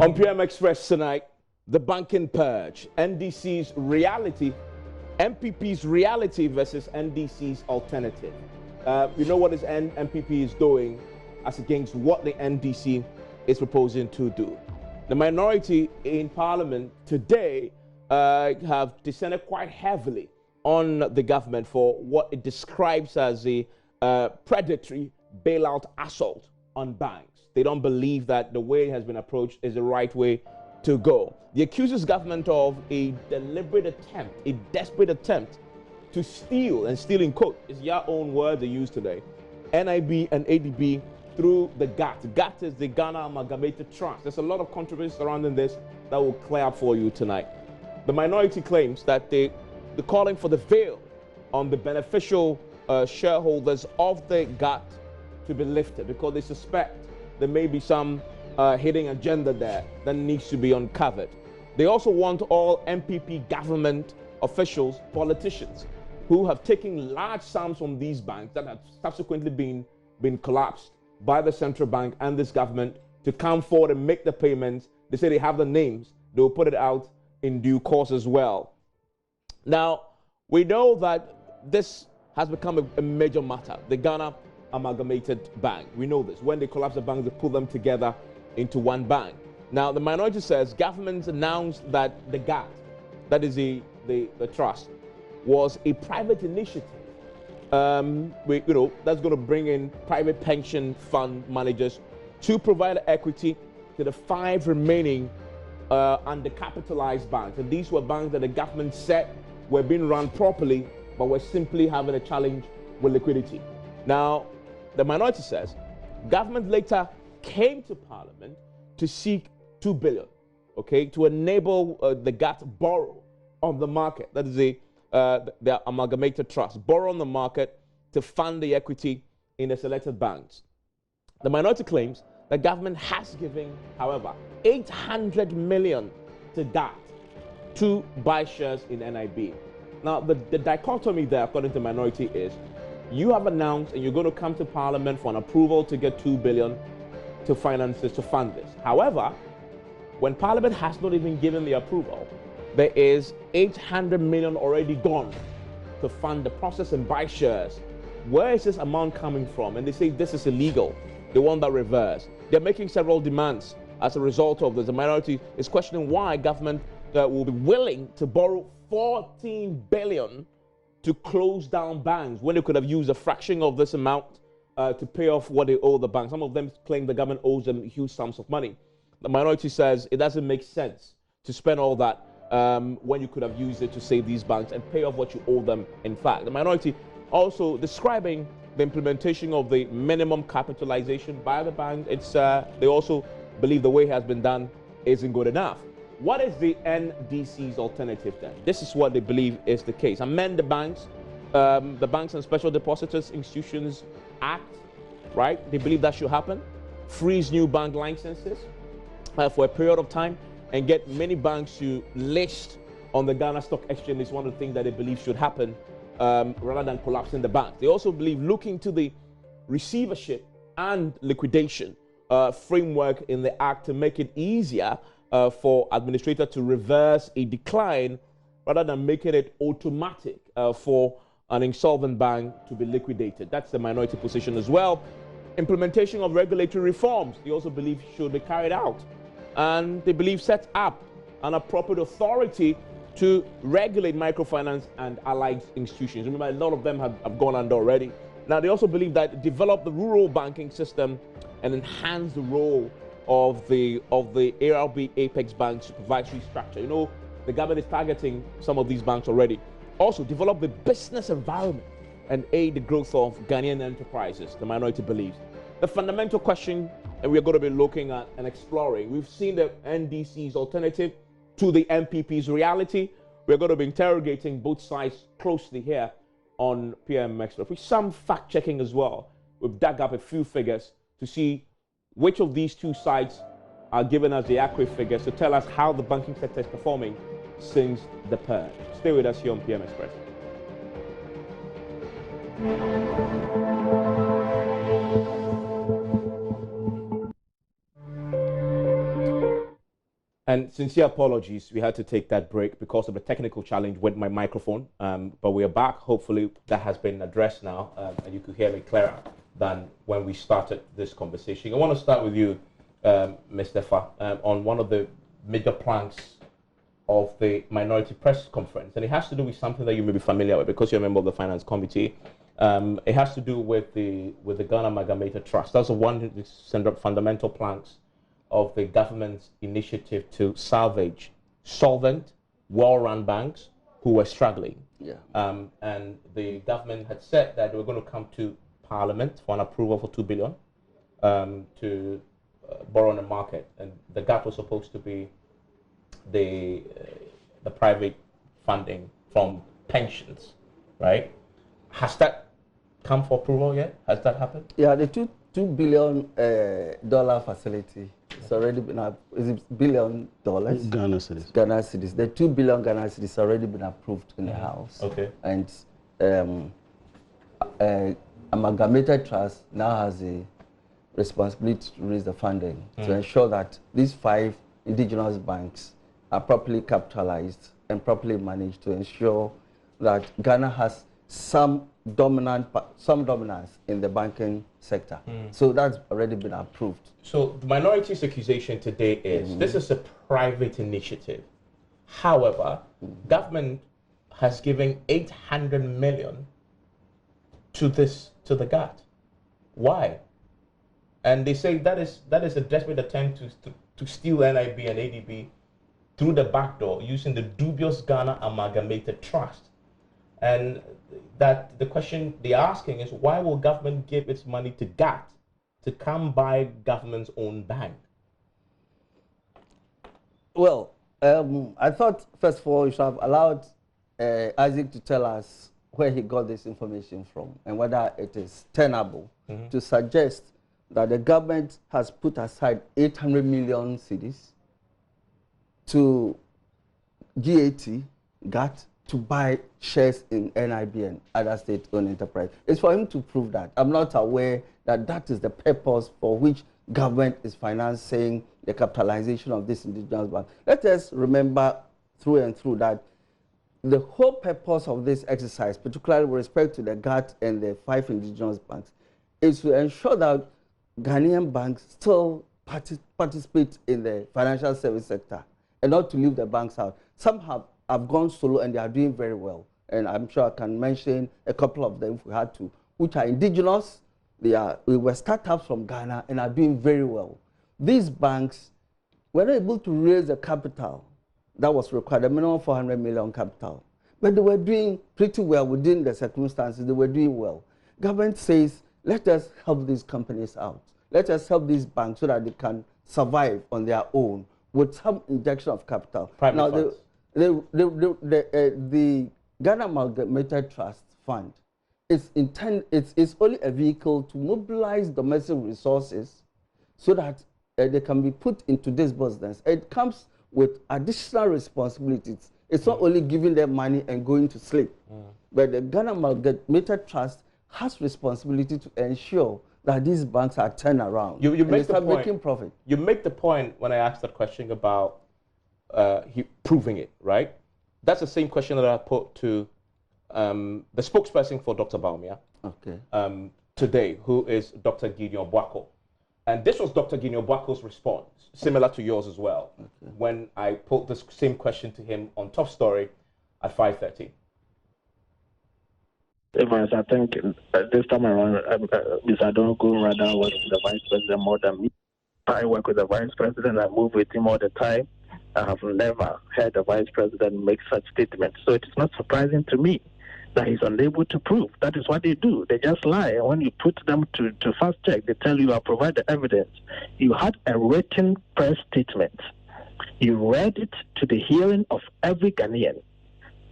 On PM Express tonight, the banking purge, NDC's reality, MPP's reality versus NDC's alternative. You know what this MPP is doing as against what the NDC is proposing to do. The minority in Parliament today have descended quite heavily on the government for what it describes as a predatory bailout assault on banks. They don't believe that the way it has been approached is the right way to go. It accuses government of a deliberate attempt, a desperate attempt to steal, and steal in quote is your own word they use today, NIB and ADB through the GAT. GAT is the Ghana Amalgamated Trust. There's a lot of controversy surrounding this that will clear up for you tonight. The minority claims that they're calling for the veil on the beneficial shareholders of the GAT to be lifted because they suspect there may be some hidden agenda there that needs to be uncovered. They also want all MPP government officials, politicians, who have taken large sums from these banks that have subsequently been collapsed by the central bank and this government to come forward and make the payments. They say they have the names. They will put it out in due course as well. Now, we know that this has become a major matter. The Ghana Amalgamated Bank. We know this. When they collapse the bank, they put them together into one bank. Now, the minority says government announced that the GAT, that is the trust, was a private initiative. That's going to bring in private pension fund managers to provide equity to the 5 remaining undercapitalized banks. And these were banks that the government said were being run properly, but were simply having a challenge with liquidity. Now, the minority says government later came to Parliament to seek 2 billion, okay, to enable the GAT borrow on the market. That is the amalgamated trust, borrow on the market to fund the equity in the selected banks. The minority claims that government has given, however, 800 million to GAT to buy shares in NIB. Now, the dichotomy there, according to the minority, is you have announced and you're going to come to Parliament for an approval to get 2 billion to finances to fund this. However, when Parliament has not even given the approval, there is 800 million already gone to fund the process and buy shares. Where is this amount coming from? And they say this is illegal. They want that reversed. They're making several demands as a result of this. The minority is questioning why government will be willing to borrow 14 billion to close down banks when they could have used a fraction of this amount to pay off what they owe the bank. Some of them claim the government owes them huge sums of money. The minority says it doesn't make sense to spend all that when you could have used it to save these banks and pay off what you owe them. In fact, the minority also describing the implementation of the minimum capitalization by the bank. They also believe the way it has been done isn't good enough. What is the NDC's alternative then? This is what they believe is the case. Amend the Banks and Special Depositors Institutions Act, right? They believe that should happen. Freeze new bank licenses for a period of time and get many banks to list on the Ghana Stock Exchange is one of the things that they believe should happen rather than collapsing the bank. They also believe looking to the receivership and liquidation framework in the Act to make it easier for administrator to reverse a decline rather than making it automatic for an insolvent bank to be liquidated. That's the minority position as well. Implementation of regulatory reforms, they also believe should be carried out. And they believe set up an appropriate authority to regulate microfinance and allied institutions. Remember, a lot of them have gone under already. Now, they also believe that develop the rural banking system and enhance the role of the ARB Apex Bank supervisory structure. You know, the government is targeting some of these banks already. Also, develop the business environment and aid the growth of Ghanaian enterprises, the minority believes. The fundamental question, and we're going to be looking at and exploring, we've seen the NDC's alternative to the MPP's reality. We're going to be interrogating both sides closely here on PM Express with some fact-checking as well. We've dug up a few figures to see which of these two sides are giving us the accurate figures to tell us how the banking sector is performing since the purge. Stay with us here on PM Express. And sincere apologies, we had to take that break because of a technical challenge with my microphone. But we are back. Hopefully that has been addressed now, and you could hear me clearer than when we started this conversation. I want to start with you, Mr. Fa, on one of the major planks of the Minority Press Conference. And it has to do with something that you may be familiar with because you're a member of the Finance Committee. It has to do with the Ghana Amalgamated Trust. That's one of the fundamental planks of the government's initiative to salvage solvent, well-run banks who were struggling. Yeah. And the government had said that they were going to come to Parliament for an approval for $2 billion to borrow on the market, and the gap was supposed to be the private funding from pensions, right? Has that come for approval yet? Has that happened? Yeah, the $2 billion dollar facility. It's already been is it $1 billion? Ghana cedis. Ghana cedis. The 2 billion Ghana cedis already been approved in the House. Okay. And Amalgamated Trust now has a responsibility to raise the funding to ensure that these 5 indigenous banks are properly capitalized and properly managed to ensure that Ghana has some dominance in the banking sector. So that's already been approved. So the minority's accusation today is this is a private initiative. However, government has given 800 million to the GAT. Why? And they say that is a desperate attempt to steal NIB and ADB through the back door using the dubious Ghana Amalgamated Trust. And that the question they're asking is, why will government give its money to GAT to come buy government's own bank? Well, I thought, first of all, you should have allowed Isaac to tell us where he got this information from and whether it is tenable to suggest that the government has put aside 800 million cedis to GAT, to buy shares in NIB and other state-owned enterprise. It's for him to prove that. I'm not aware that that is the purpose for which government is financing the capitalization of this indigenous bank. Let us remember through and through that the whole purpose of this exercise, particularly with respect to the GAT and the 5 indigenous banks, is to ensure that Ghanaian banks still participate in the financial service sector and not to leave the banks out. Some have gone solo and they are doing very well. And I'm sure I can mention a couple of them if we had to, which are indigenous. We were startups from Ghana and are doing very well. These banks were not able to raise the capital that was required, a minimum 400 million capital. But they were doing pretty well within the circumstances. They were doing well. Government says, let us help these companies out. Let us help these banks so that they can survive on their own with some injection of capital. Private now, funds. The Ghana Amalgamated Trust Fund is only a vehicle to mobilize domestic resources so that they can be put into this business. It comes with additional responsibilities. It's not only giving them money and going to sleep, but the Ghana Amalgamated Trust has responsibility to ensure that these banks are turned around. You make the point, making profit. You make the point when I asked that question about proving it, right? That's the same question that I put to the spokesperson for Dr. Baumia today, who is Dr. Gideon Boako. And this was Dr. Gideon Boako's response, similar to yours as well, when I put this same question to him on Top Story at 5:30. Evans, I think this time around, Mr. Dongo rather work with the Vice President more than me. I work with the Vice President. I move with him all the time. I have never heard the Vice President make such statements. So it is not surprising to me that he's unable to prove. That is what they do. They just lie. And when you put them to fast check, they tell you, I provide the evidence. You had a written press statement. You read it to the hearing of every Ghanaian.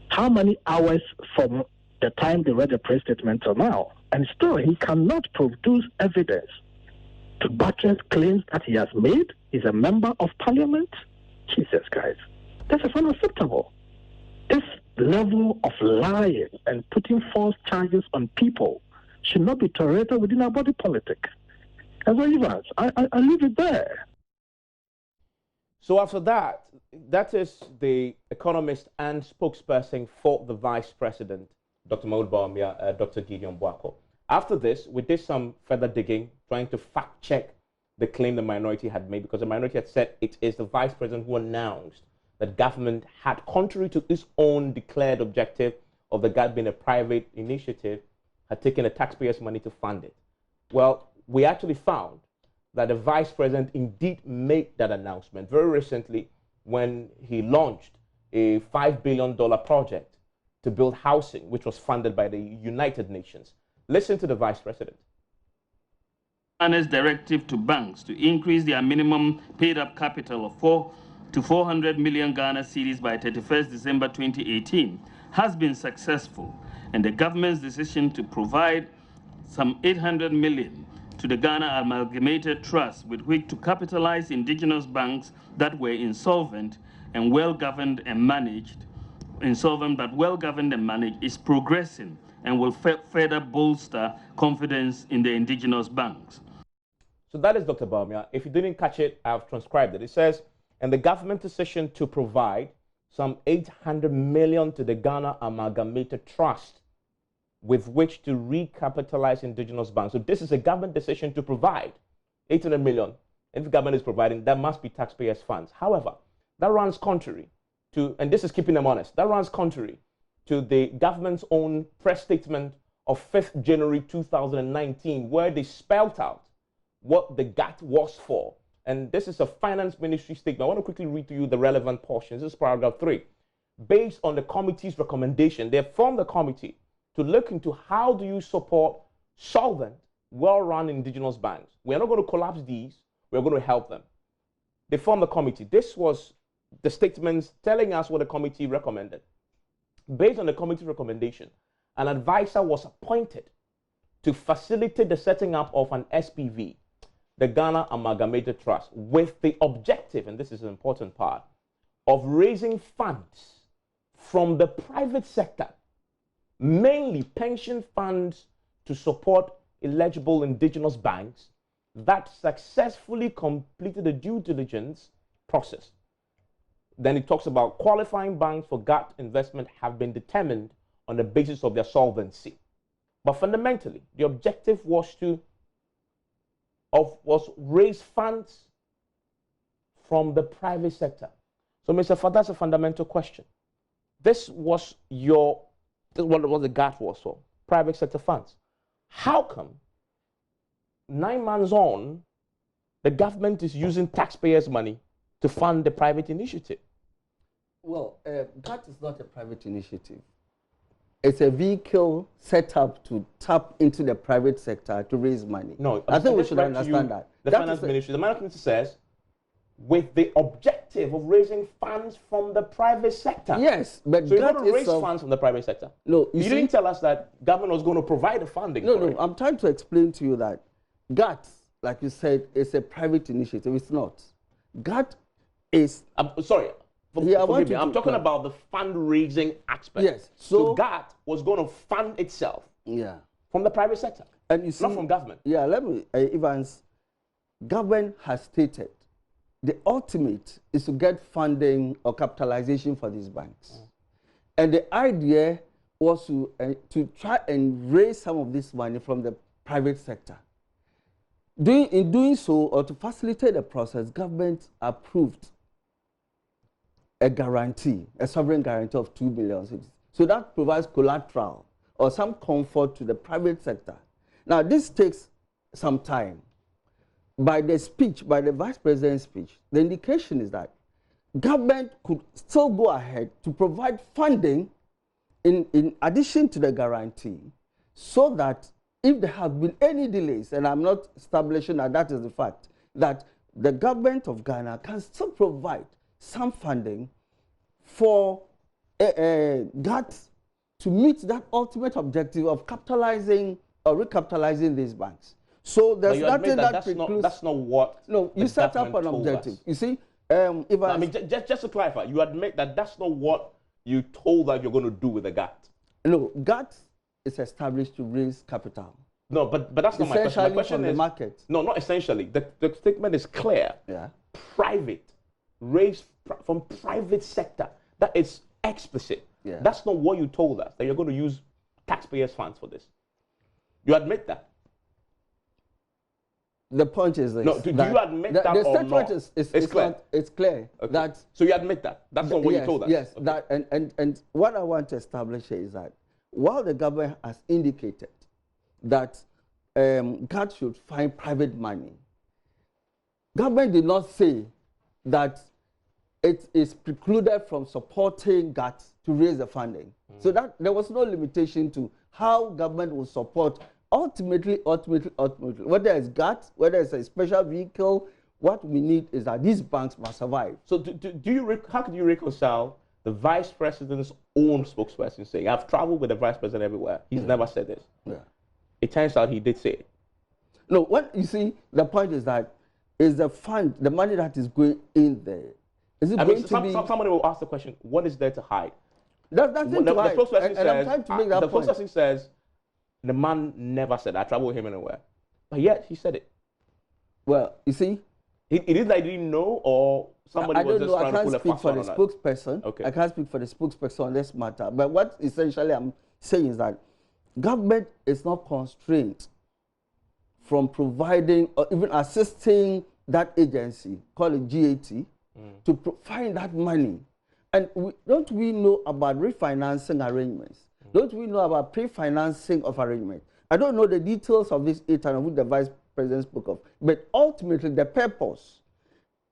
How many hours from the time they read the press statement till now? And still, he cannot produce evidence to buttress claims that he has made. He's a member of parliament. Jesus Christ. This is unacceptable. This level of lying and putting false charges on people should not be tolerated within our body politic. And so, Evans, I leave it there. So after that, that is the economist and spokesperson for the vice president, Dr. Maud Bawumia, Dr. Gideon Boako. After this, we did some further digging, trying to fact check the claim the minority had made, because the minority had said it is the vice president who announced that government had, contrary to its own declared objective of the GAT being a private initiative, had taken the taxpayers' money to fund it. Well, we actually found that the vice president indeed made that announcement very recently when he launched a $5 billion project to build housing, which was funded by the United Nations. Listen to the vice president. Ghana's directive to banks to increase their minimum paid-up capital of 400 million Ghana cedis by 31st December 2018 has been successful, and the government's decision to provide some 800 million to the Ghana Amalgamated Trust with which to capitalize indigenous banks that were insolvent and well-governed and managed, insolvent but well-governed and managed, is progressing and will further bolster confidence in the indigenous banks. So that is Dr. Bawumia. If you didn't catch it, I've transcribed it. It says, and the government decision to provide some 800 million to the Ghana Amalgamated Trust with which to recapitalize indigenous banks. So this is a government decision to provide 800 million. If the government is providing, that must be taxpayers' funds. However, that runs contrary to, and this is keeping them honest, that runs contrary to the government's own press statement of 5th January 2019, where they spelled out what the GAT was for. And this is a finance ministry statement. I want to quickly read to you the relevant portions. This is paragraph 3. Based on the committee's recommendation, they formed a committee to look into how do you support solvent, well-run indigenous banks. We're not going to collapse these. We're going to help them. They formed a committee. This was the statements telling us what the committee recommended. Based on the committee's recommendation, an advisor was appointed to facilitate the setting up of an SPV, the Ghana Amalgamated Trust, with the objective, and this is an important part, of raising funds from the private sector, mainly pension funds, to support eligible indigenous banks that successfully completed the due diligence process. Then it talks about qualifying banks for GAT investment have been determined on the basis of their solvency. But fundamentally, the objective was to raise funds from the private sector. So, Mr. Fad, that's a fundamental question. This was what the GAT was for, private sector funds. How come 9 months on, the government is using taxpayers' money to fund the private initiative? Well, GAT is not a private initiative. It's a vehicle set up to tap into the private sector to raise money. No, I think we should understand that. The finance ministry says, with the objective of raising funds from the private sector. Yes, but so you're going to raise funds from the private sector. No, you didn't tell us that government was going to provide the funding. No, I'm trying to explain to you that GAT, like you said, is a private initiative. It's not. GAT is. Sorry. I'm talking about the fundraising aspect. Yes. So GAT was going to fund itself. Yeah. From the private sector. And you see, not from government. Yeah. Let me, Evans. Government has stated the ultimate is to get funding or capitalization for these banks, and the idea was to try and raise some of this money from the private sector. In doing so, or to facilitate the process, government approved a guarantee, a sovereign guarantee of 2 billion. So that provides collateral or some comfort to the private sector. Now, this takes some time. By the speech, by the vice president's speech, the indication is that government could still go ahead to provide funding in addition to the guarantee, so that if there have been any delays, and I'm not establishing that that is the fact, that the government of Ghana can still provide some funding for GAT to meet that ultimate objective of capitalizing or recapitalizing these banks. So there's nothing that precludes. That's not what. No, you set up an objective. You see, if I mean, just to clarify, you admit that that's not what you told that you're going to do with the GAT. No, GAT is established to raise capital. No, but that's not my question. My question is the market. No, not essentially. The statement is clear. Yeah. Private raised from private sector. That is explicit. Yeah. That's not what you told us, that you're going to use taxpayers' funds for this. You admit that? The point is this. No, do you admit that the or not? It's clear. It's clear Okay. that. So you admit that? That's not what yes, you told us? Yes, okay. that, and what I want to establish here is that while the government has indicated that GAT should find private money, government did not say that it is precluded from supporting GAT to raise the funding. So that there was no limitation to how government will support ultimately, whether it's GAT, whether it's a special vehicle. What we need is that these banks must survive. So how can you reconcile the vice president's own spokesperson saying, I've traveled with the vice president everywhere. He's never said this. Yeah. It turns out he did say it. No, what you see, the point is that is the fund, the money that is going in there, is it going to be... Somebody will ask the question, what is there to hide? There's nothing to hide. And I'm trying to make that point. The spokesperson says, the man never said, I traveled with him anywhere. But yet, he said it. Well, you see... It is that he didn't know, or somebody was just trying to pull a fast one on that? I can't speak for the spokesperson. Okay. I can't speak for the spokesperson on this matter. But what essentially I'm saying is that government is not constrained from providing or even assisting that agency, call it GAT, to find that money. And don't we know about refinancing arrangements? Don't we know about pre-financing of arrangements? I don't know the details of this 800 which the Vice President spoke of, but ultimately the purpose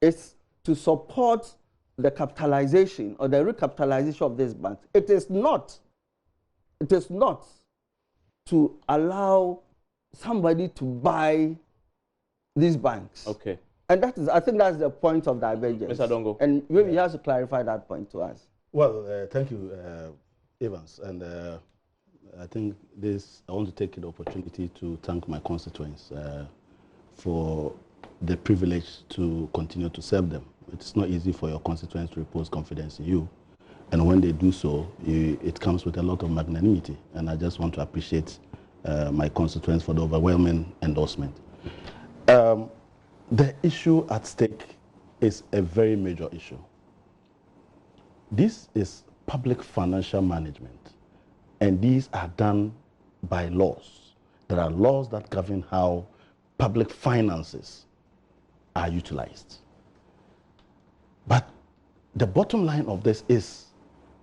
is to support the capitalization or the recapitalization of these banks. It is not to allow somebody to buy these banks. Okay. And that is, I think that's the point of divergence. Mr. Dongo. And maybe he has to clarify that point to us. Well, thank you, Evans. And I think I want to take the opportunity to thank my constituents for the privilege to continue to serve them. It's not easy for your constituents to repose confidence in you. And when they do so, it comes with a lot of magnanimity. And I just want to appreciate my constituents for the overwhelming endorsement. The issue at stake is a very major issue. This is public financial management. And these are done by laws. There are laws that govern how public finances are utilized. But the bottom line of this is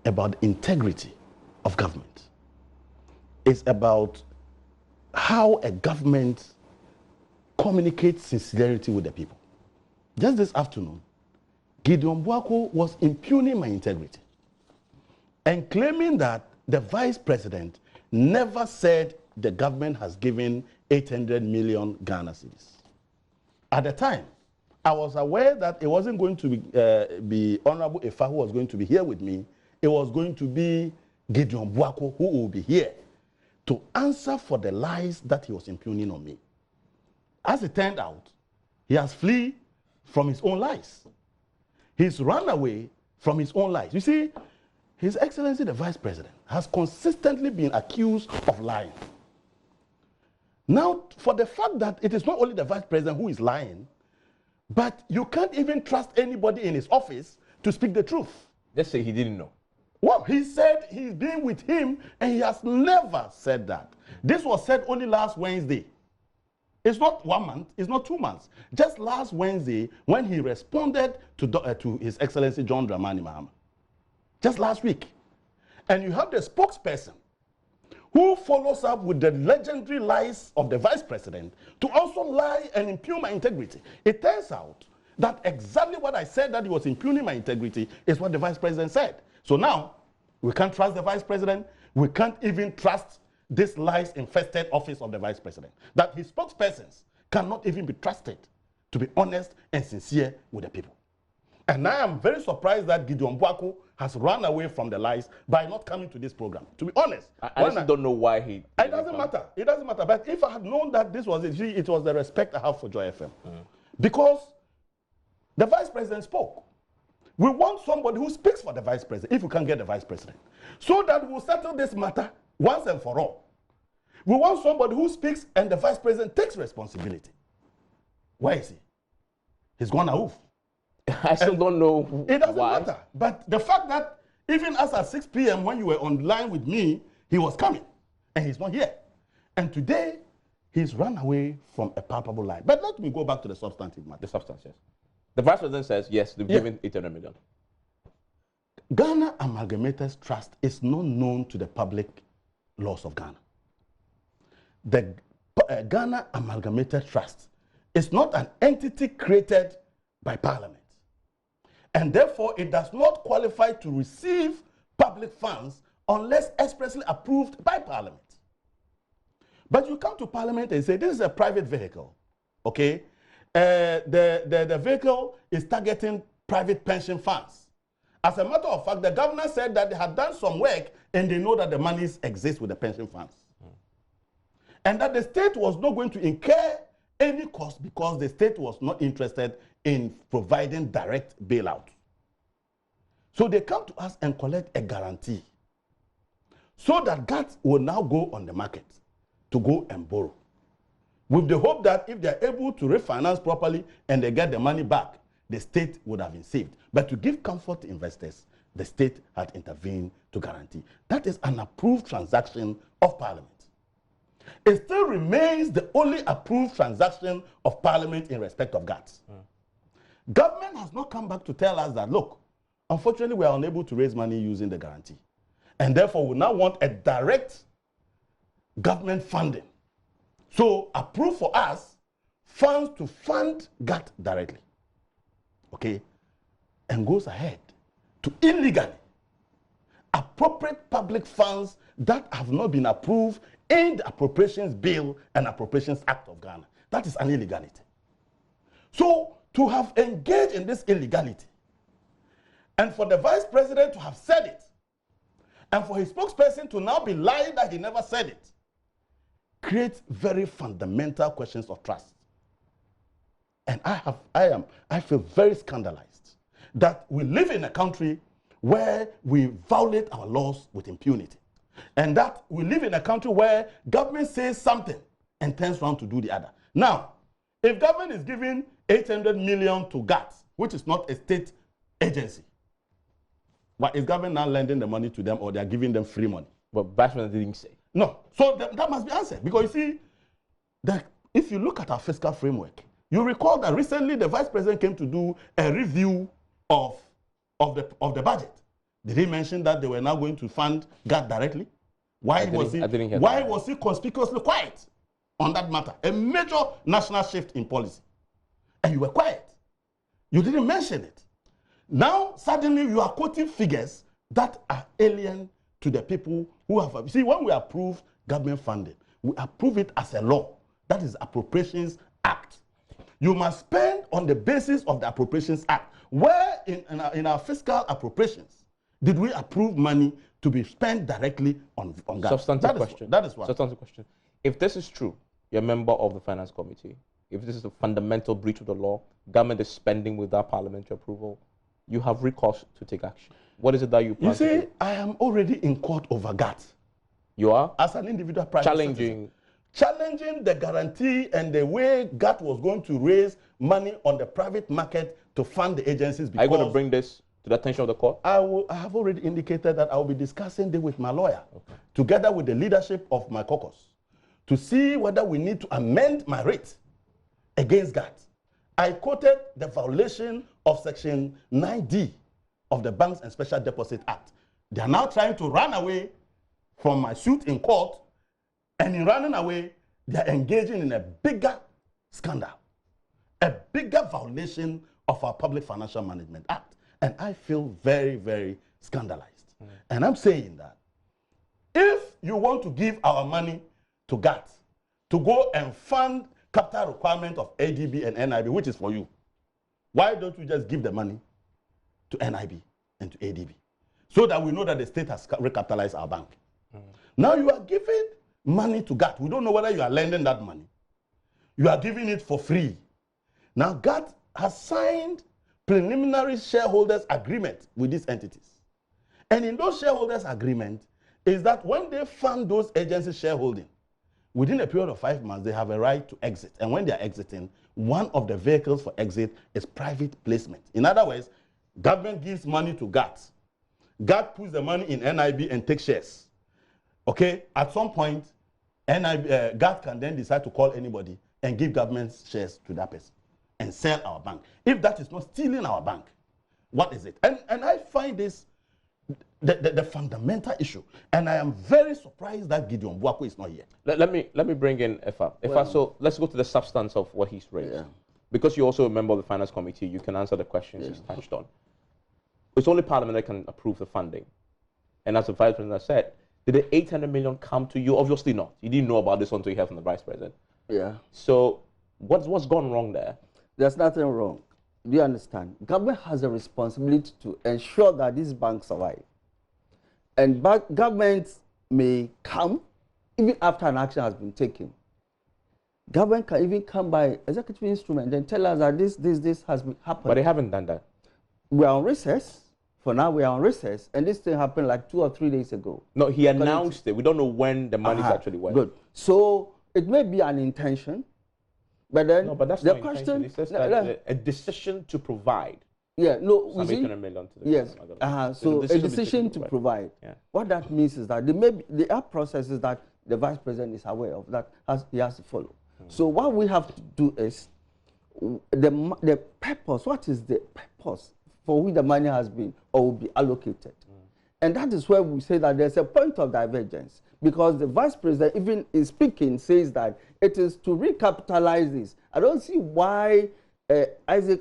about the integrity of government. It's about how a government communicates sincerity with the people. Just this afternoon, Gideon Buako was impugning my integrity and claiming that the vice president never said the government has given 800 million Ghana cedis. At the time, I was aware that it wasn't going to be Honorable Ifa who was going to be here with me. It was going to be Gideon Buako who will be here to answer for the lies that he was impugning on me. As it turned out, he has fled from his own lies. He's run away from his own lies. You see, His Excellency the Vice President has consistently been accused of lying. Now, for the fact that it is not only the Vice President who is lying, but you can't even trust anybody in his office to speak the truth. Let's say he didn't know. Well, he said he's been with him, and he has never said that. This was said only last Wednesday. It's not 1 month, it's not 2 months. Just last Wednesday, when he responded to His Excellency John Dramani Mahama. Just last week. And you have the spokesperson who follows up with the legendary lies of the Vice President to also lie and impugn my integrity. It turns out that exactly what I said that he was impugning my integrity is what the Vice President said. So now, we can't trust the Vice President. We can't even trust this lies-infested office of the Vice President. That his spokespersons cannot even be trusted to be honest and sincere with the people. And I am very surprised that Gideon Buako has run away from the lies by not coming to this program. To be honest. I just don't know why he... It doesn't matter. It doesn't matter. But if I had known that this was it was the respect I have for Joy FM. Because the Vice President spoke. We want somebody who speaks for the Vice President, if we can get the Vice President, so that we'll settle this matter once and for all. We want somebody who speaks and the Vice President takes responsibility. Where is he? He's gone off. I still don't know It doesn't why. matter. But the fact that even as at 6 p.m. when you were online with me, he was coming, and he's not here. And today, he's run away from a palpable lie. But let me go back to the substantive matter. The substance, yes. The Vice President says, yes, they've given 800 million. Ghana Amalgamated Trust is not known to the public laws of Ghana. The Ghana Amalgamated Trust is not an entity created by Parliament. And therefore, it does not qualify to receive public funds unless expressly approved by Parliament. But you come to Parliament and say, this is a private vehicle, okay? The vehicle is targeting private pension funds. As a matter of fact, the governor said that they had done some work and they know that the monies exist with the pension funds. And that the state was not going to incur any cost because the state was not interested in providing direct bailout. So they come to us and collect a guarantee so that GATS will now go on the market to go and borrow, with the hope that if they're able to refinance properly and they get the money back, the state would have been saved. But to give comfort to investors, the state had intervened to guarantee. That is an approved transaction of Parliament. It still remains the only approved transaction of Parliament in respect of GATS. Government has not come back to tell us that, look, unfortunately, we are unable to raise money using the guarantee. And therefore, we now want a direct government funding. So approve for us funds to fund GATT directly. Okay? And goes ahead to illegally appropriate public funds that have not been approved in the Appropriations Bill and Appropriations Act of Ghana. That is an illegality. So to have engaged in this illegality, and for the Vice President to have said it, and for his spokesperson to now be lying that he never said it, creates very fundamental questions of trust. And I feel very scandalized that we live in a country where we violate our laws with impunity. And that we live in a country where government says something and turns around to do the other. Now, if government is giving 800 million to GATS, which is not a state agency, why is government now lending the money to them, or they are giving them free money? But Vice President didn't say. No. So that must be answered. Because you see, that if you look at our fiscal framework, you recall that recently the Vice President came to do a review of the budget. Did he mention that they were now going to fund GATT directly? Why was he conspicuously quiet on that matter? A major national shift in policy. And you were quiet. You didn't mention it. Now, suddenly, you are quoting figures that are alien to the people who have... See, when we approve government funding, we approve it as a law. That is Appropriations Act. You must spend on the basis of the Appropriations Act. Where in our fiscal appropriations did we approve money to be spent directly on GATT? Substantive question. That is what. Substantive question. If this is true, you're a member of the Finance Committee. If this is a fundamental breach of the law, government is spending without parliamentary approval, you have recourse to take action. What is it that you plan to do? You see, I am already in court over GATT. You are? As an individual private citizen. Challenging the guarantee and the way GATT was going to raise money on the private market to fund the agencies. Are you going to bring this to the attention of the court? I have already indicated that I will be discussing this with my lawyer, together with the leadership of my caucus, to see whether we need to amend my rate against GATT. I quoted the violation of Section 9D of the Banks and Special Deposit Act. They are now trying to run away from my suit in court, and in running away, they are engaging in a bigger scandal, a bigger violation of our Public Financial Management Act. And I feel very, very scandalized. And I'm saying that if you want to give our money to GATT to go and fund capital requirement of ADB and NIB, which is for you, why don't you just give the money to NIB and to ADB so that we know that the state has recapitalized our bank? Now you are giving money to GATT. We don't know whether you are lending that money. You are giving it for free. Now GATT has signed preliminary shareholders agreement with these entities. And in those shareholders agreement is that when they fund those agencies shareholding, within a period of 5 months, they have a right to exit. And when they are exiting, one of the vehicles for exit is private placement. In other words, government gives money to GAT. GAT puts the money in NIB and takes shares. Okay, at some point, GAT can then decide to call anybody and give government shares to that person and sell our bank. If that is not stealing our bank, what is it? And I find this the fundamental issue. And I am very surprised that Gideon Buako is not here. Let me bring in Efa. So let's go to the substance of what he's raised. Yeah. Because you're also a member of the Finance Committee, you can answer the questions he's touched on. It's only Parliament that can approve the funding. And as the Vice President said, did the 800 million come to you? Obviously not. You didn't know about this until you heard from the Vice President. Yeah. So what's gone wrong there? There's nothing wrong. Do you understand? Government has a responsibility to ensure that these banks survive. And governments may come even after an action has been taken. Government can even come by executive instrument and tell us that this has happened. But they haven't done that. We are on recess. For now, we are on recess. And this thing happened like 2 or 3 days ago. No, he announced it. We don't know when the money's actually went. Good. So it may be an intention. But then no, but that's the question. It says that a decision to provide. Yeah, no, some 800 million to the yes. So a decision to provide. Yeah. What that means is that there are processes that the Vice President is aware of that he has to follow. So what we have to do is the purpose. What is the purpose for which the money has been or will be allocated? And that is where we say that there's a point of divergence, because the Vice President, even in speaking, says that it is to recapitalize this. I don't see why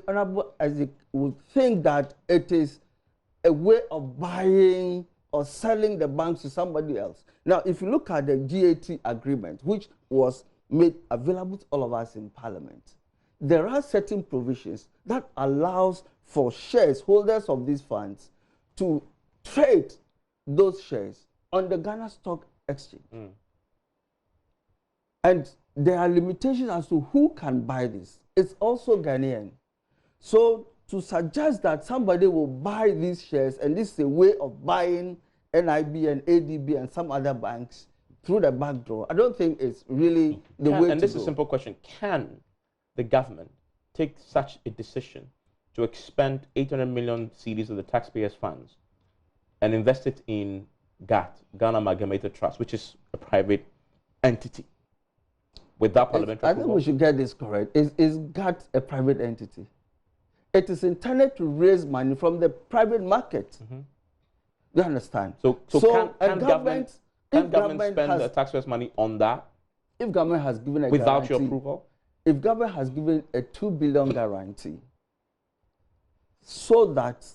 Honorable Isaac would think that it is a way of buying or selling the banks to somebody else. Now, if you look at the GAT agreement, which was made available to all of us in Parliament, there are certain provisions that allows for holders of these funds to trade those shares on the Ghana Stock Exchange. And there are limitations as to who can buy this. It's also Ghanaian. So to suggest that somebody will buy these shares and this is a way of buying NIB and ADB and some other banks through the back door, I don't think it's really the way to go. And this is a simple question. Can the government take such a decision to expend 800 million cedis of the taxpayers' funds and invest it in GAT, Ghana Amalgamated Trust, which is a private entity, without parliamentary approval? I think we should get this correct. Is GAT a private entity? It is intended to raise money from the private market. You understand? So can government spend the taxpayers' money on that? If government has given a without guarantee, your approval? If government has given a 2 billion guarantee, so that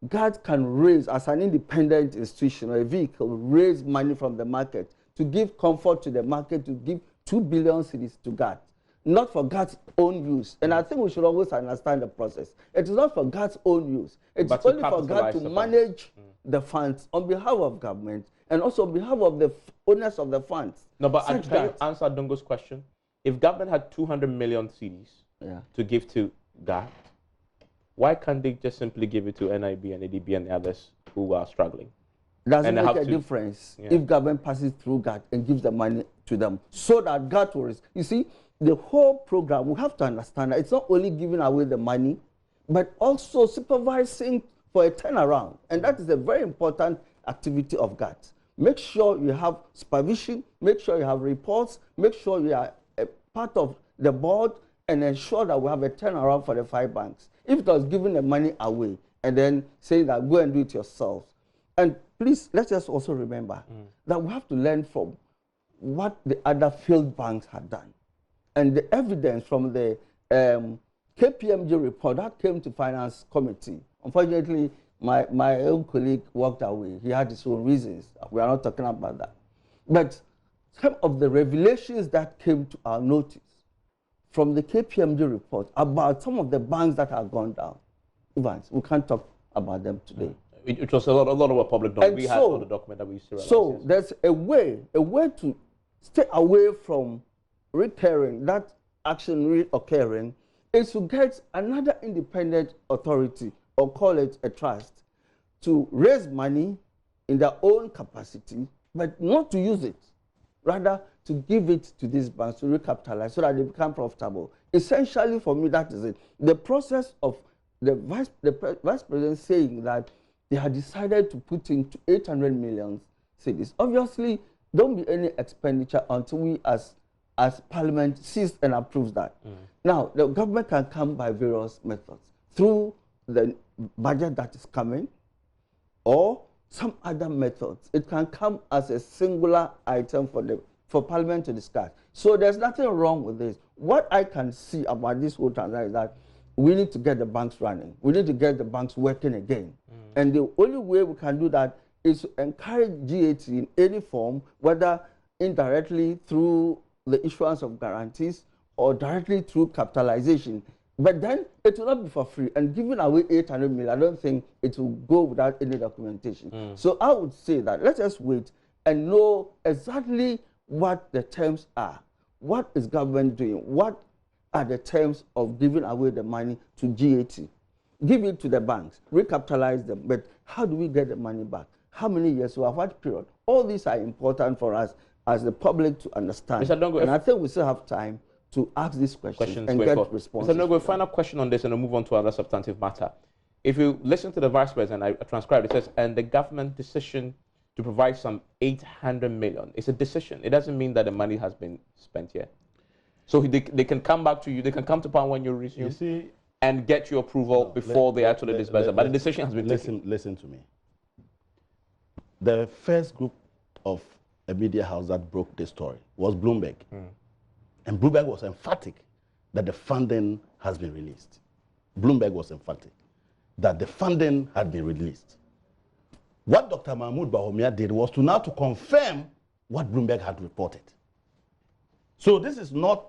GAT can raise, as an independent institution or a vehicle, raise money from the market to give comfort to the market, to give 2 billion cedis to GAT, not for GAT's own use. And I think we should always understand the process. It is not for GAT's own use. It's only for GAT to manage the funds on behalf of government and also on behalf of the owners of the funds. No, but can you answer Dungo's question? If government had 200 million cedis to give to GAT, why can't they just simply give it to NIB and ADB and the others who are struggling? Doesn't make a difference if government passes through GAT and gives the money to them so that GAT will. You see, the whole program, we have to understand that it's not only giving away the money, but also supervising for a turnaround. And that is a very important activity of GAT. Make sure you have supervision, make sure you have reports, make sure you are a part of the board, and ensure that we have a turnaround for the 5 banks. If it was giving the money away and then saying that go and do it yourself. And please, let's just also remember that we have to learn from what the other failed banks had done. And the evidence from the KPMG report that came to Finance Committee, unfortunately, my own colleague walked away. He had his own reasons. We are not talking about that. But some of the revelations that came to our notice from the KPMG report about some of the banks that have gone down, Evans, we can't talk about them today. It was a lot of a public document. We had all the document that we used to realize. So there's a way to stay away from that action reoccurring is to get another independent authority, or call it a trust, to raise money in their own capacity, but not to use it. Rather, to give it to these banks to recapitalize so that they become profitable. essentially for me, that is it. The process of the vice president saying that they had decided to put in 800 million cedis. Obviously, don't be any expenditure until we as Parliament sees and approves that. Now, the government can come by various methods through the budget that is coming, or some other methods. It can come as a singular item for Parliament to discuss. So there's nothing wrong with this. What I can see about this whole transaction is that we need to get the banks running. We need to get the banks working again. And the only way we can do that is to encourage GAT in any form, whether indirectly through the issuance of guarantees or directly through capitalization. But then it will not be for free. And giving away 800 million, I don't think it will go without any documentation. So I would say that let us wait and know exactly what the terms are. What is government doing? What are the terms of giving away the money to GAT? Give it to the banks, recapitalize them. But how do we get the money back? How many years or what period? All these are important for us as the public to understand. Mr. Dongo, and I think we still have time to ask these questions and get responses. Mr. Dongo, final question on this, and we'll move on to another substantive matter. If you listen to the Vice President, I transcribed, it says, and the government decision to provide some 800 million. It's a decision. It doesn't mean that the money has been spent yet. So they can come back to you, they can come to power when you resume, you see, and get your approval before they actually disburse it. But the decision has been taken. Listen to me. The first group of a media house that broke this story was Bloomberg. And Bloomberg was emphatic that the funding has been released. Bloomberg was emphatic that the funding had been released. What Dr. Mahmoud Bawumia did was to now to confirm what Bloomberg had reported. So this is not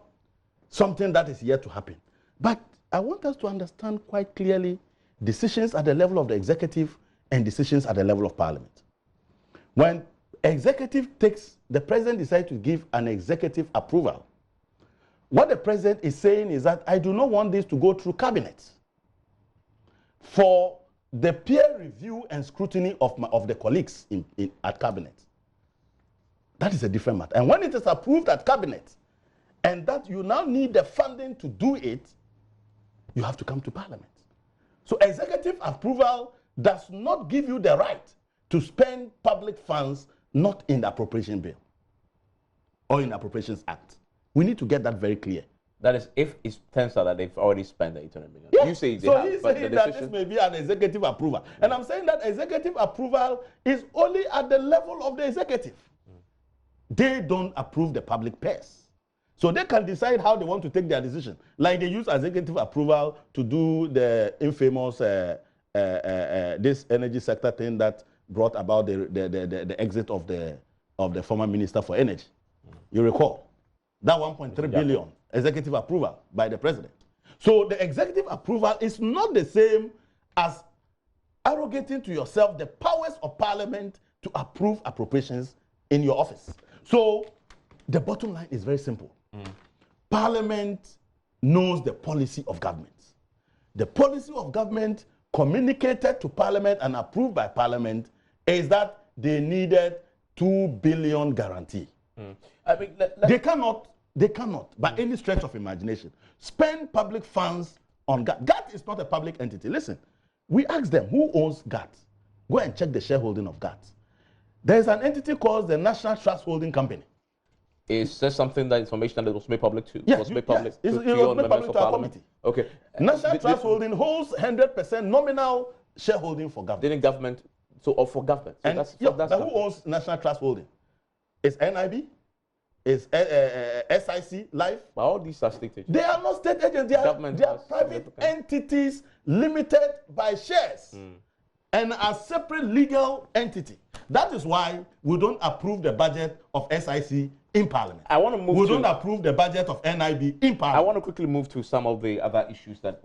something that is yet to happen. But I want us to understand quite clearly decisions at the level of the executive and decisions at the level of Parliament. When executive the president decides to give an executive approval, what the president is saying is that I do not want this to go through cabinet for the peer review and scrutiny of the colleagues at cabinet. That is a different matter. And when it is approved at cabinet, and that you now need the funding to do it, you have to come to Parliament. So executive approval does not give you the right to spend public funds not in the appropriation bill or in the Appropriations Act. We need to get that very clear. That is, if it turns out that they've already spent the 800 million. Yeah. You say they so have, he's but saying the that decision... this may be an executive approval. And I'm saying that executive approval is only at the level of the executive. They don't approve the public purse. So they can decide how they want to take their decision. Like they use executive approval to do the infamous this energy sector thing that brought about the exit of the former Minister for Energy. You recall? That 1.3 billion executive approval by the president. So the executive approval is not the same as arrogating to yourself the powers of Parliament to approve appropriations in your office. So the bottom line is very simple. Parliament knows the policy of government. The policy of government communicated to Parliament and approved by Parliament is that they needed 2 billion guarantee. I mean, They cannot, by any stretch of imagination, spend public funds on GAT. GAT is not a public entity. Listen, we asked them, who owns GAT? Go and check the shareholding of GAT. There's an entity called the National Trust Holding Company. Is there something that information that was made public to? Yes, was made public yes. to It was made public to our committee. Okay. National Trust Holding holds 100% nominal shareholding for government. Didn't government, or for government. So And that's but who owns National Trust Holding? It's NIB? Is SIC Life? But all these are state agents. They are not state agents. They are private entities limited by shares and a separate legal entity. That is why we don't approve the budget of SIC in Parliament. I want to move. We don't approve the budget of NIB in Parliament. I want to quickly move to some of the other issues that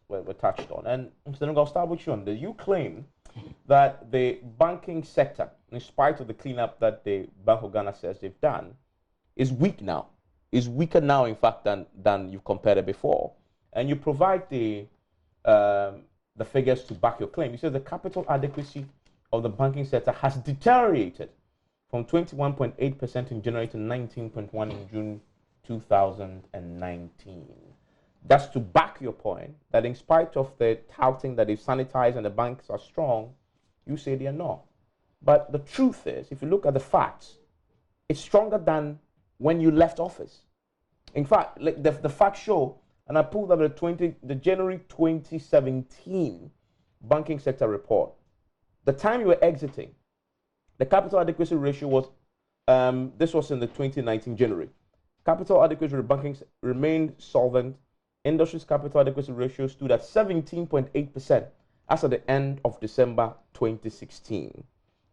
were touched on. And Mr. Nunga, I'll start with you on this. You claim that the banking sector, in spite of the cleanup that the Bank of Ghana says they've done, is weak now. Is weaker now, in fact, than you've compared it before. And you provide the figures to back your claim. You say the capital adequacy of the banking sector has deteriorated from 21.8% in January to 19.1% in June 2019. That's to back your point that in spite of the touting that they've sanitized and the banks are strong, you say they are not. But the truth is, if you look at the facts, it's stronger than when you left office. In fact, like the facts show, and I pulled up the January 2017 banking sector report. The time you were exiting, the capital adequacy ratio was, this was in the 2019 January. Capital adequacy banking remained solvent. Industry's capital adequacy ratio stood at 17.8% as at the end of December 2016.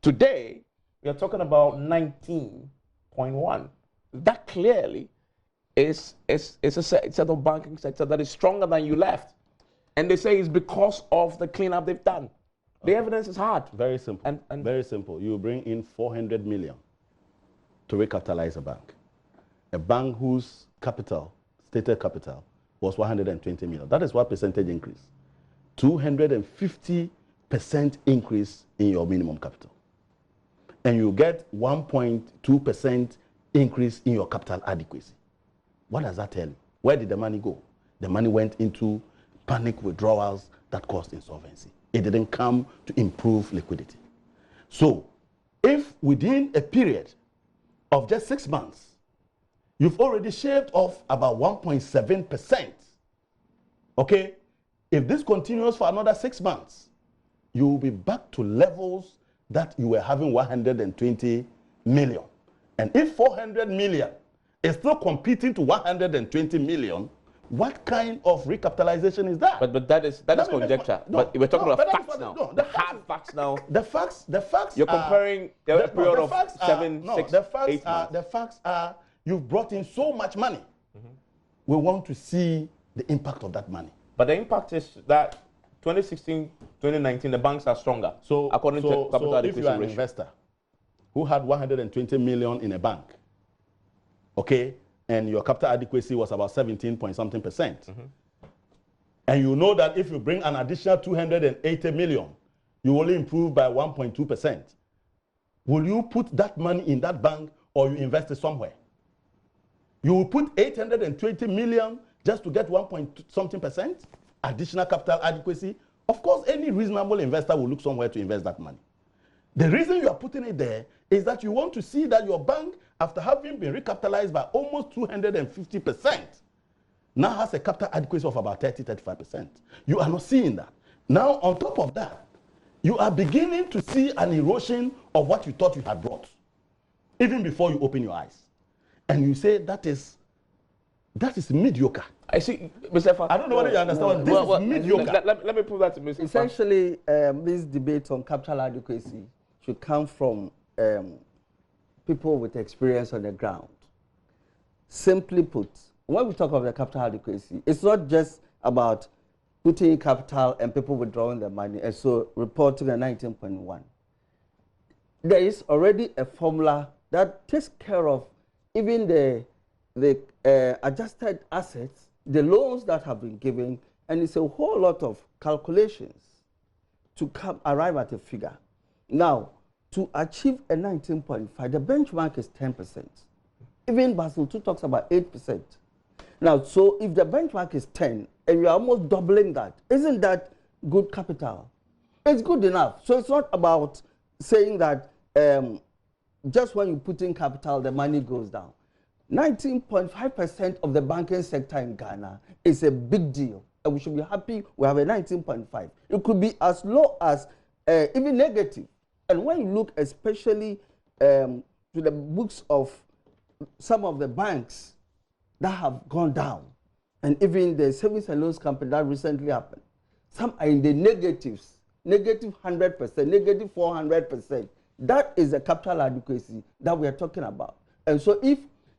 Today, we are talking about 19.1. That clearly is a set of banking sector that is stronger than you left. And they say it's because of the cleanup they've done. The evidence is hard. Very simple. And very simple. You bring in 400 million to recapitalize a bank. A bank whose capital, stated capital, was 120 million. That is what percentage increase. 250% increase in your minimum capital. And you get 1.2% increase in your capital adequacy. What does that tell you? Where did the money go? The money went into panic withdrawals that caused insolvency. It didn't come to improve liquidity. So, if within a period of just 6 months, you've already shaved off about 1.7%, okay? If this continues for another 6 months, you will be back to levels that you were having 120 million. And if 400 million is still competing to 120 million, what kind of recapitalization is that? But that is conjecture. No, but we're talking about facts now. No, the hard facts now. The facts. You're comparing a period of 7, 6, 8 months. The facts are you've brought in so much money. We want to see the impact of that money. But the impact is that 2016, 2019, the banks are stronger. So according to capital adequacy if you are an ratio. investor who had 120 million in a bank, okay, and your capital adequacy was about 17 point something percent, and you know that if you bring an additional 280 million, you only improve by 1.2%. Will you put that money in that bank or you invest it somewhere? You will put 820 million just to get 1 point something percent additional capital adequacy. Of course, any reasonable investor will look somewhere to invest that money. The reason you are putting it there is that you want to see that your bank, after having been recapitalized by almost 250%, now has a capital adequacy of about 30-35%. You are not seeing that. Now, on top of that, you are beginning to see an erosion of what you thought you had brought, even before you open your eyes. And you say that is mediocre. I see, Mr. Fa, I don't know whether you understand. This is mediocre. Let me prove that to Mr. Fa. Essentially, this debate on capital adequacy should come from people with experience on the ground. Simply put, when we talk of the capital adequacy, it's not just about putting in capital and people withdrawing their money and so reporting a 19.1. There is already a formula that takes care of even the adjusted assets, the loans that have been given, and it's a whole lot of calculations to arrive at a figure. Now, to achieve a 19.5, the benchmark is 10%. Even Basel II talks about 8%. Now, so if the benchmark is 10, and you're almost doubling that, isn't that good capital? It's good enough. So it's not about saying that just when you put in capital, the money goes down. 19.5% of the banking sector in Ghana is a big deal. And we should be happy we have a 19.5. It could be as low as even negative. And when you look especially to the books of some of the banks that have gone down, and even the savings and loans company that recently happened, some are in the negatives, negative 100%, negative 400%. That is the capital adequacy that we are talking about. And so if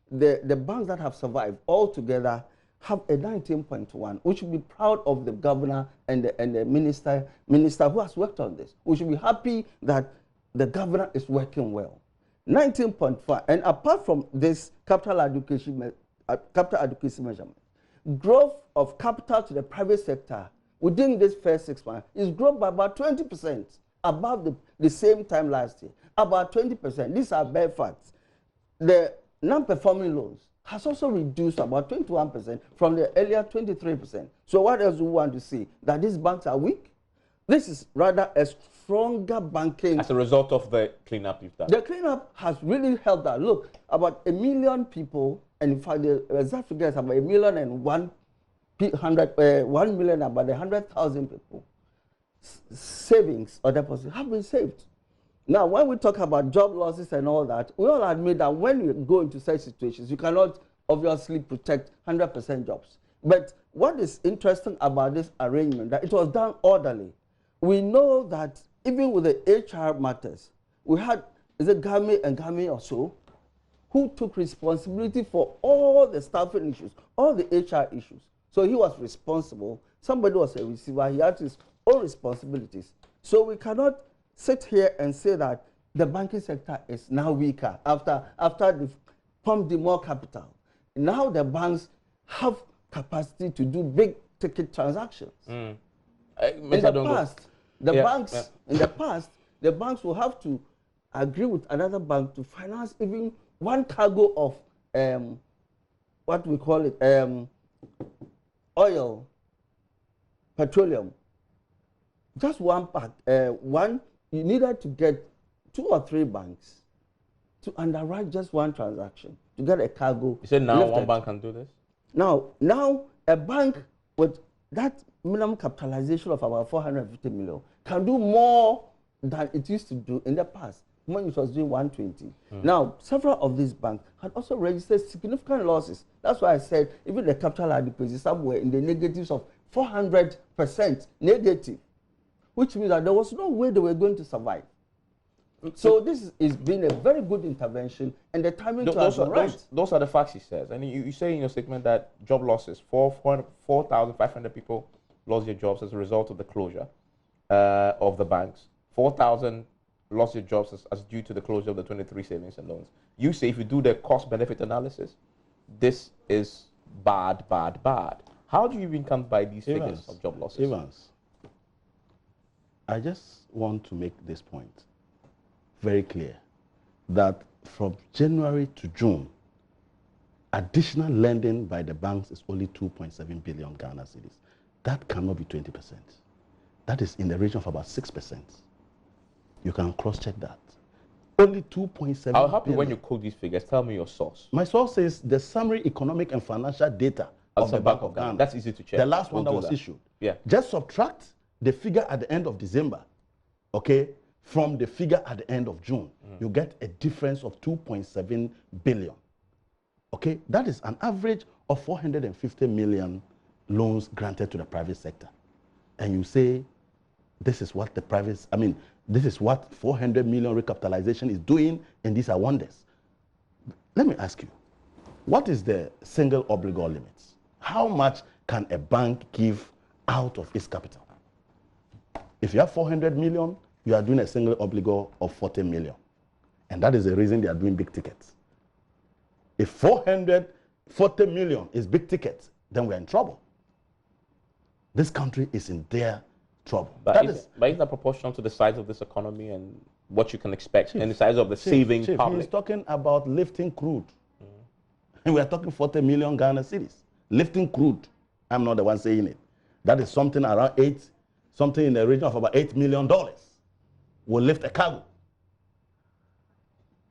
the banks that have survived altogether have a 19.1, we should be proud of the governor and the minister who has worked on this. We should be happy that the governor is working well. 19.5, and apart from this capital adequacy measurement, growth of capital to the private sector within this first 6 months is grown by about 20% above the same time last year. About 20%. These are bare facts. The non-performing loans has also reduced about 21% from the earlier 23%. So what else do we want to see? That these banks are weak? This is rather a stronger banking. As a result of the cleanup you've done. The cleanup has really helped that. Look, about 1 million people, and in fact, the exact figure is about 1 million, about 100,000 people. Savings or deposits have been saved. Now, when we talk about job losses and all that, we all admit that when you go into such situations, you cannot obviously protect 100% jobs. But what is interesting about this arrangement, that it was done orderly. We know that even with the HR matters, we had, is it Gami and Gami or so, who took responsibility for all the staffing issues, all the HR issues. So he was responsible. Somebody was a receiver. He had his own responsibilities. So we cannot sit here and say that the banking sector is now weaker after they've pumped in more capital. Now the banks have capacity to do big ticket transactions. In the past, the banks will have to agree with another bank to finance even one cargo of what we call it, oil, petroleum. Just one pack, you needed to get 2 or 3 banks to underwrite just one transaction to get a cargo. You said now lifted. One bank can do this? Now a bank with that minimum capitalization of about 450 million can do more than it used to do in the past when it was doing 120. Now, several of these banks had also registered significant losses. That's why I said even the capital adequacy somewhere in the negatives of 400% negative, which means that there was no way they were going to survive. So this is been a very good intervention, and the timing to have been right. Those are the facts, he says. And you say in your statement that job losses, 4,500 people lost their jobs as a result of the closure of the banks. 4,000 lost their jobs as due to the closure of the 23 savings and loans. You say if you do the cost-benefit analysis, this is bad, bad, bad. How do you even come by these figures of job losses? Evans, I just want to make this point very clear, that from January to June, additional lending by the banks is only 2.7 billion Ghana cedis. That cannot be 20%. That is in the region of about 6%. You can cross-check that. Only 2.7 I'll help you when you quote these figures. Tell me your source. My source is the summary economic and financial data of the Bank of Ghana. That's easy to check. The last one that was issued. Yeah. Just subtract the figure at the end of December, okay, from the figure at the end of June. You get a difference of 2.7 billion. Okay, that is an average of 450 million loans granted to the private sector. And you say, this is what the private, this is what 400 million recapitalization is doing, and these are wonders. Let me ask you, what is the single obligor limits? How much can a bank give out of its capital? If you have 400 million, you are doing a single obligor of 40 million. And that is the reason they are doing big tickets. If 440 million is big tickets, then we're in trouble. This country is in their trouble. But is that proportional to the size of this economy and what you can expect and the size of the saving public? He's talking about lifting crude. And we are talking 40 million Ghana cedis. Lifting crude. I'm not the one saying it. That is something around something in the region of about $8 million will lift a cargo.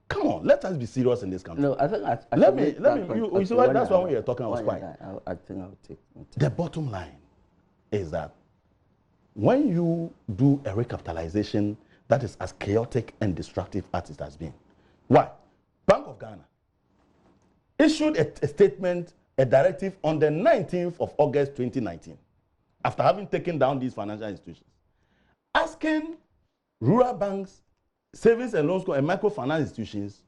Come on, let us be serious in this country. No, I think you see what, that's why we are talking about spike. I think I'll take. The bottom line is that when you do a recapitalization that is as chaotic and destructive as it has been, why? Bank of Ghana issued a statement, a directive on the 19th of August 2019, after having taken down these financial institutions, asking rural banks, savings and loans and microfinance institutions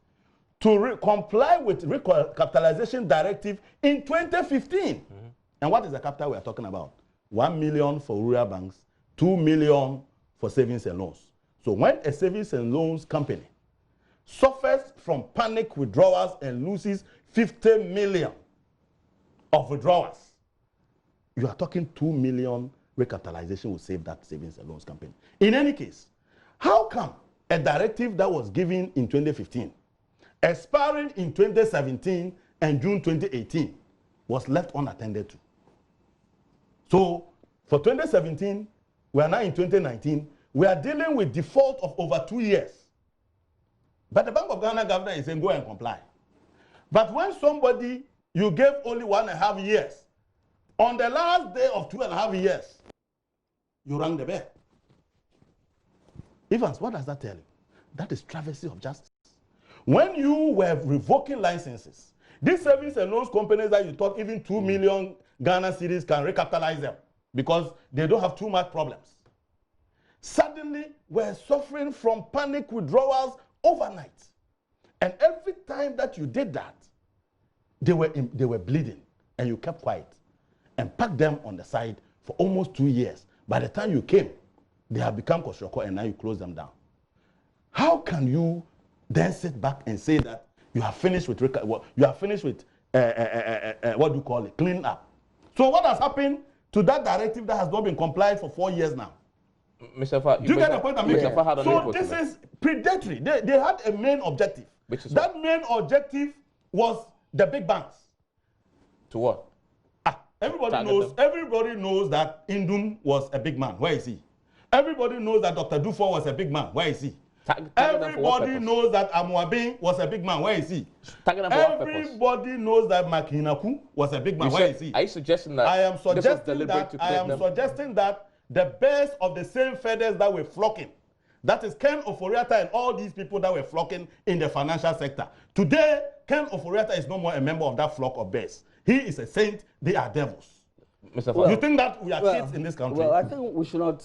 to comply with recapitalization directive in 2015. And what is the capital we are talking about? 1 million for rural banks, 2 million for savings and loans. So when a savings and loans company suffers from panic withdrawals and loses 50 million of withdrawals, you are talking 2 million recapitalization will save that savings and loans company. In any case, how come a directive that was given in 2015, expiring in 2017, and June 2018 was left unattended to. So for 2017, we are now in 2019, we are dealing with default of over 2 years. But the Bank of Ghana governor is saying go and comply. But when somebody, you gave only 1.5 years, on the last day of 2.5 years, you rang the bell. Evans, what does that tell you? That is travesty of justice. When you were revoking licenses, these savings and loans companies that you thought even 2 million Ghana cedis can recapitalize them because they don't have too much problems, suddenly we're suffering from panic withdrawals overnight. And every time that you did that, they were bleeding, and you kept quiet and packed them on the side for almost 2 years. By the time you came, they have become Koshoko, and now you close them down. How can you then sit back and say that you have finished with what do you call it, clean up? So what has happened to that directive that has not been complied for 4 years now? Mr. Fa, do you get the point I'm making? So this is predatory. They had a main objective. That main objective was the big banks. To what? Everybody knows that Indum was a big man. Where is he? Everybody knows that Dr. Dufo was a big man. Where is he? Everybody knows that Amuabin was a big man. Where is he? Everybody knows that Makinaku was a big man. Where is he? Are you suggesting that? I am suggesting that the best of the same feathers that were flocking, that is Ken Oforiatta and all these people that were flocking in the financial sector. Today, Ken Oforiatta is no more a member of that flock of bears. He is a saint. They are devils. Mr. You think that we are kids in this country? Well, I think we should not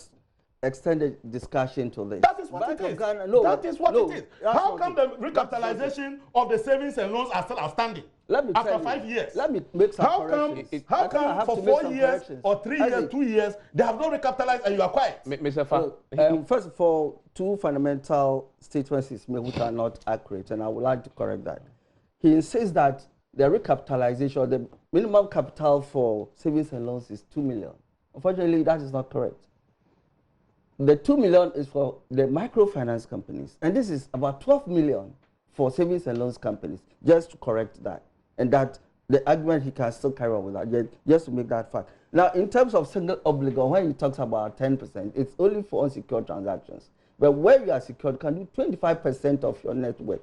extend the discussion to this. That is what it is. That is what it is. How come the recapitalization of the savings and loans are still outstanding after 5 years? Let me make some corrections. How come for 4 years or 3 years, 2 years, they have not recapitalized and you are quiet? Mr. Fa, first of all, two fundamental statements he's made which are not accurate, and I would like to correct that. He insists that the recapitalization or the minimum capital for savings and loans is 2 million. Unfortunately, that is not correct. The 2 million is for the microfinance companies, and this is about 12 million for savings and loans companies, just to correct that. And that the argument he can still carry on with that, just to make that fact. Now, in terms of single obligor, when he talks about 10%, it's only for unsecured transactions. But where you are secured, you can do 25% of your net worth.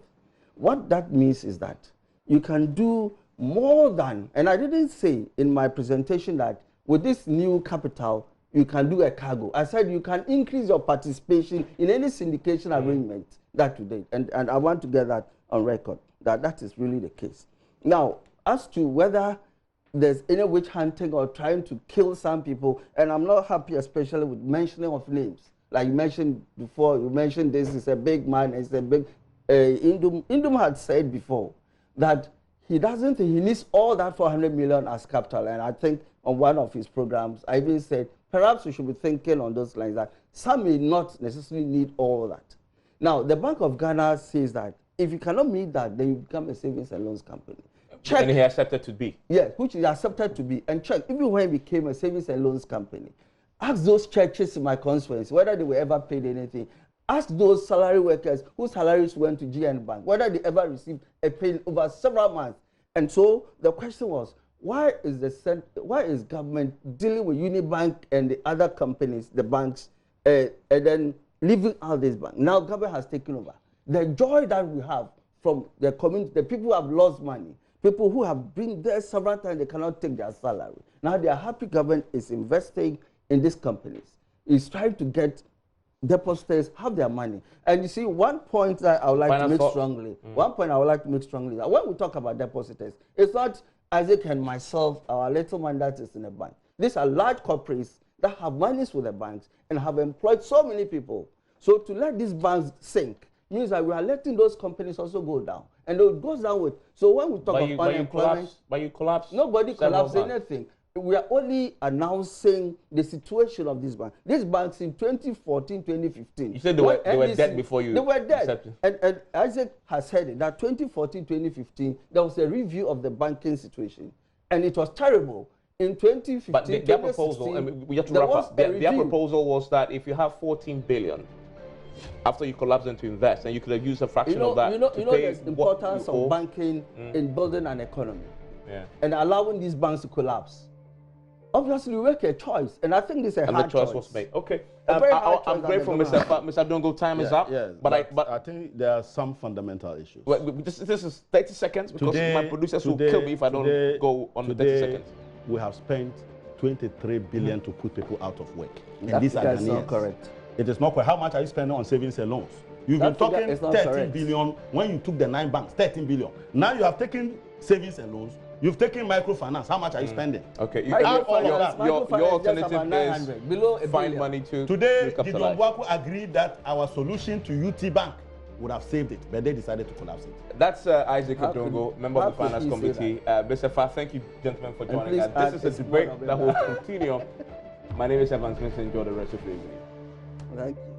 What that means is that you can do more than, and I didn't say in my presentation that with this new capital, you can do a cargo. I said you can increase your participation in any syndication arrangement that you did. And I want to get that on record, that is really the case. Now, as to whether there's any witch hunting or trying to kill some people, and I'm not happy especially with mentioning of names. Like you mentioned before, you mentioned this is a big man, it's a big, Indum had said before that he doesn't think he needs all that 400 million as capital. And I think on one of his programs, I even said, perhaps we should be thinking on those lines that some may not necessarily need all that. Now, the Bank of Ghana says that if you cannot meet that, then you become a savings and loans company. Check. And he accepted to be. Yes, which is accepted to be. And check, even when he became a savings and loans company, ask those churches in my constituency whether they were ever paid anything. Ask those salary workers whose salaries went to GN Bank, whether they ever received a pay over several months. And so the question was, why is government dealing with Unibank and the other companies, the banks, and then leaving out this bank? Now government has taken over. The joy that we have from the community, the people who have lost money, people who have been there several times, they cannot take their salary. Now they are happy government is investing in these companies. It's trying to get depositors have their money. And you see, one point that I would like to make strongly, that when we talk about depositors, it's not Isaac and myself, our little man that is in a bank. These are large corporates that have monies with the banks and have employed so many people. So to let these banks sink means that we are letting those companies also go down. And it goes down with, so when we talk about unemployment, you collapse. Nobody collapses anything. We are only announcing the situation of these banks. These banks in 2014, 2015. You said they were dead before you. They were dead. And Isaac has said it, that 2014, 2015, there was a review of the banking situation. And it was terrible. In 2015, but their proposal, we have to wrap up. Their proposal was that if you have 14 billion after you collapse them to invest, and you could have used a fraction of that. You know, to pay there's importance of banking in building an economy, and allowing these banks to collapse. Obviously, we make a choice, and I think this is a hard choice. And the choice was made. Okay, I'm grateful, Mr. Adongo. Time is up. Yes, but I think there are some fundamental issues. This is 30 seconds because my producers will kill me if I don't go on the 30 seconds. We have spent 23 billion to put people out of work. And these are Ghanaians. Not correct. It is not correct. How much are you spending on savings and loans? You've been talking 13 billion when you took the 9 banks, 13 billion. Now you have taken savings and loans. You've taken microfinance. How much are you spending? Okay, your alternative is below find money to today. Gideon Bwaku agreed that our solution to UT Bank would have saved it, but they decided to collapse it. That's Isaac Adongo, member of the Finance Committee. Mr. Fa, thank you, gentlemen, for joining us. This is a debate that will continue. My name is Evan Smith. Enjoy the rest of the evening. Thank you.